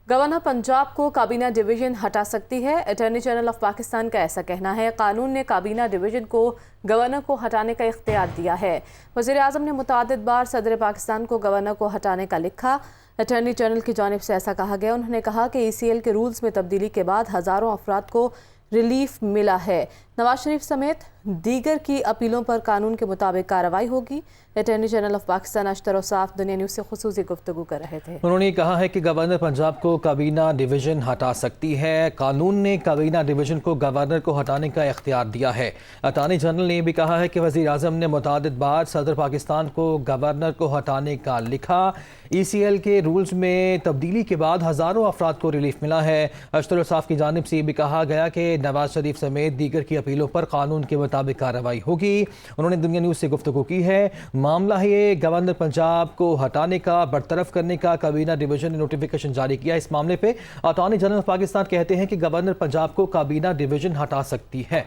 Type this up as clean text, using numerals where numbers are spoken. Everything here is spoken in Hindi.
गवर्नर पंजाब को काबीना डिवीजन हटा सकती है। अटॉर्नी जनरल ऑफ पाकिस्तान का ऐसा कहना है। कानून ने काबीना डिवीजन को गवर्नर को हटाने का इख्तियार दिया है। वज़ीर आज़म ने मुतादिद बार सदर पाकिस्तान को गवर्नर को हटाने का लिखा। अटॉर्नी जनरल की जानिब से ऐसा कहा गया। उन्होंने कहा कि ECL के रूल्स में तब्दीली के बाद हज़ारों अफराद को रिलीफ मिला है। नवाज शरीफ समेत दीगर की अपीलों पर कानून के मुताबिक कार्रवाई होगी। Attorney general of Pakistan Ashtar Ausaf Dunya news से खुसूसी गुफ्तगू कर रहे थे। उन्होंने कहा है कि गवर्नर पंजाब को काबीना डिवीजन हटा सकती है। कानून ने काबीना डिवीजन को गवर्नर को हटाने का इख्तियार दिया है। अटॉर्नी जनरल ने भी कहा है कि वज़ीर आज़म ने मुतादिद बार सदर पाकिस्तान को गवर्नर को हटाने का लिखा। ECL के रूल्स में तब्दीली के बाद हज़ारों अफराद को रिलीफ मिला है। अशतर औसाफ की जानिब से भी कहा गया कि नवाज शरीफ समेत दीगर की अपीलों पर कानून के मुताबिक कार्रवाई होगी। उन्होंने दुनिया न्यूज़ से गुफ्तगू की है। मामला है ये गवर्नर पंजाब को हटाने का, बरतरफ करने का। काबीना डिवीजन ने नोटिफिकेशन जारी किया। इस मामले पे अटॉर्नी जनरल ऑफ पाकिस्तान कहते हैं कि गवर्नर पंजाब को काबीना डिवीजन हटा सकती है।